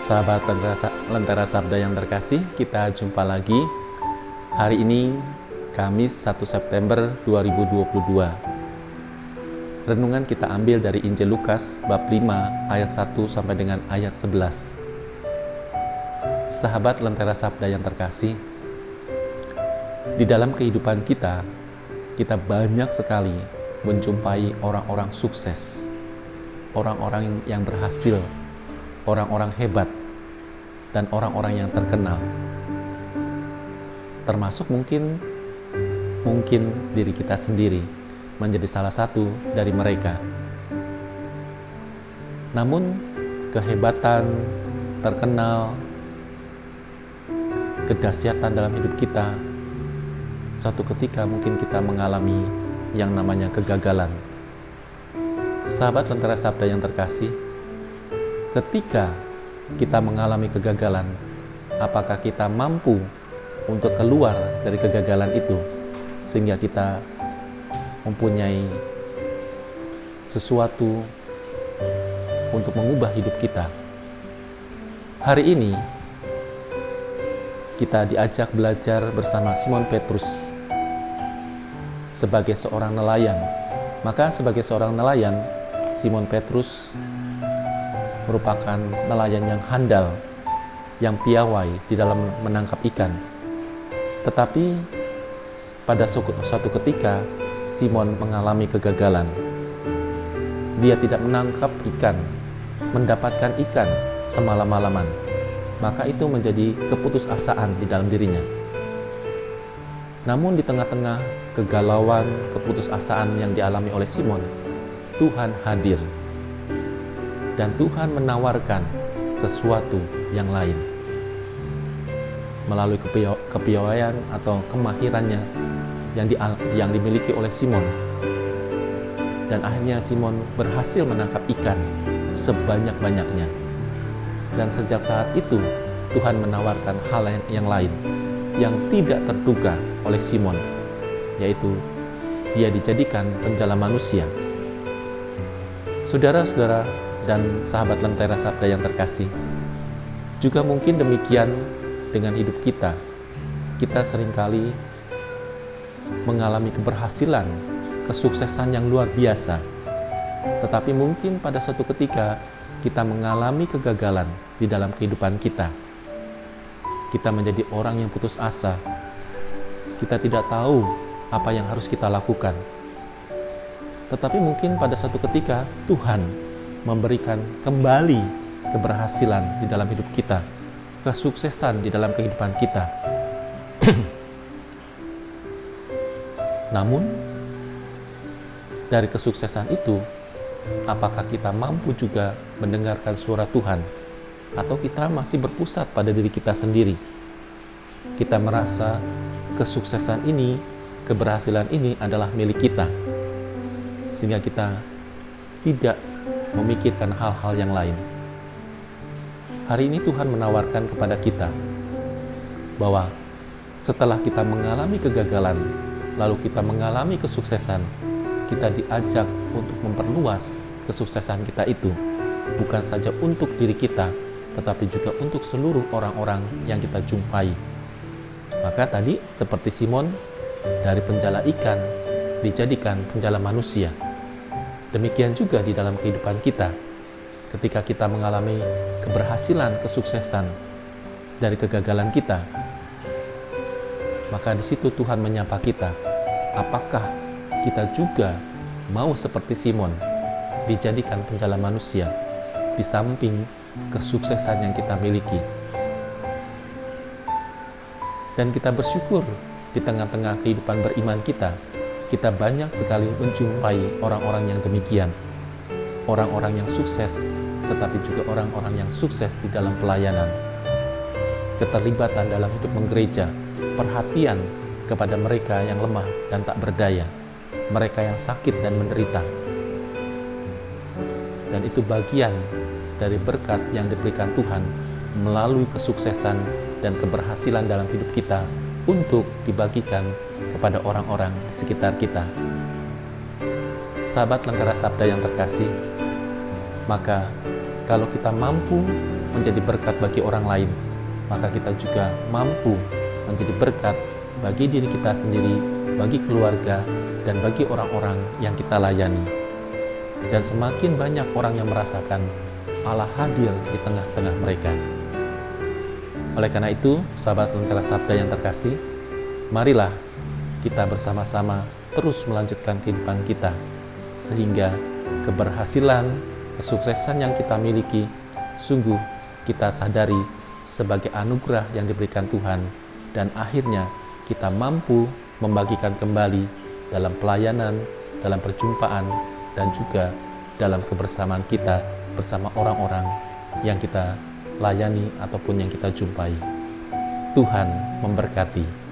Sahabat Lentera Sabda yang terkasih, kita jumpa lagi. Hari ini Kamis 1 September 2022. Renungan kita ambil dari Injil Lukas bab 5 ayat 1 sampai dengan ayat 11. Sahabat Lentera Sabda yang terkasih, di dalam kehidupan kita banyak sekali menjumpai orang-orang sukses, orang-orang yang berhasil, orang-orang hebat, dan orang-orang yang terkenal. Termasuk mungkin diri kita sendiri menjadi salah satu dari mereka. Namun kehebatan, terkenal, kedahsyatan dalam hidup kita, suatu ketika mungkin kita mengalami yang namanya kegagalan. Sahabat Lentera Sabda yang terkasih, ketika kita mengalami kegagalan, apakah kita mampu untuk keluar dari kegagalan itu sehingga kita mempunyai sesuatu untuk mengubah hidup kita? Hari ini kita diajak belajar bersama Simon Petrus sebagai seorang nelayan. Maka sebagai seorang nelayan, Simon Petrus merupakan nelayan yang handal, yang piawai di dalam menangkap ikan. Tetapi pada suatu ketika Simon mengalami kegagalan. Dia tidak menangkap ikan, mendapatkan ikan semalam-malaman. Maka itu menjadi keputusasaan di dalam dirinya. Namun di tengah-tengah kegalauan, keputusasaan yang dialami oleh Simon, Tuhan hadir. Dan Tuhan menawarkan sesuatu yang lain. Melalui kepiawaian atau kemahirannya yang dimiliki oleh Simon. Dan akhirnya Simon berhasil menangkap ikan sebanyak-banyaknya. Dan sejak saat itu Tuhan menawarkan hal yang lain yang tidak terduga oleh Simon, yaitu dia dijadikan penjala manusia. Saudara-saudara dan sahabat Lentera Sabda yang terkasih, juga mungkin demikian dengan hidup kita. Kita seringkali mengalami keberhasilan, kesuksesan yang luar biasa. Tetapi mungkin pada suatu ketika kita mengalami kegagalan di dalam kehidupan kita. Kita menjadi orang yang putus asa. Kita tidak tahu apa yang harus kita lakukan. Tetapi mungkin pada suatu ketika Tuhan memberikan kembali keberhasilan di dalam hidup kita, kesuksesan di dalam kehidupan kita. Namun dari kesuksesan itu, apakah kita mampu juga mendengarkan suara Tuhan? Atau kita masih berpusat pada diri kita sendiri? Kita merasa kesuksesan ini, keberhasilan ini adalah milik kita, sehingga kita tidak memikirkan hal-hal yang lain. Hari ini Tuhan menawarkan kepada kita bahwa setelah kita mengalami kegagalan, lalu kita mengalami kesuksesan, kita diajak untuk memperluas kesuksesan kita itu, bukan saja untuk diri kita, tetapi juga untuk seluruh orang-orang yang kita jumpai. Maka tadi seperti Simon, dari penjala ikan dijadikan penjala manusia. Demikian juga di dalam kehidupan kita. Ketika kita mengalami keberhasilan, kesuksesan dari kegagalan kita, maka di situ Tuhan menyapa kita. Apakah kita juga mau seperti Simon, dijadikan penjala manusia di samping kesuksesan yang kita miliki? Dan kita bersyukur di tengah-tengah kehidupan beriman kita banyak sekali menjumpai orang-orang yang demikian. Orang-orang yang sukses, tetapi juga orang-orang yang sukses di dalam pelayanan. Keterlibatan dalam hidup menggereja, perhatian kepada mereka yang lemah dan tak berdaya, mereka yang sakit dan menderita. Dan itu bagian dari berkat yang diberikan Tuhan melalui kesuksesan dan keberhasilan dalam hidup kita untuk dibagikan kepada orang-orang di sekitar kita. Sahabat Lentera Sabda yang terkasih, maka kalau kita mampu menjadi berkat bagi orang lain, maka kita juga mampu menjadi berkat bagi diri kita sendiri, bagi keluarga, dan bagi orang-orang yang kita layani. Dan semakin banyak orang yang merasakan Allah hadir di tengah-tengah mereka. Oleh karena itu, sahabat Lentera Sabda yang terkasih, marilah kita bersama-sama terus melanjutkan kehidupan kita, sehingga keberhasilan, kesuksesan yang kita miliki, sungguh kita sadari sebagai anugerah yang diberikan Tuhan, dan akhirnya kita mampu membagikan kembali dalam pelayanan, dalam perjumpaan, dan juga dalam kebersamaan kita bersama orang-orang yang kita layani ataupun yang kita jumpai. Tuhan memberkati.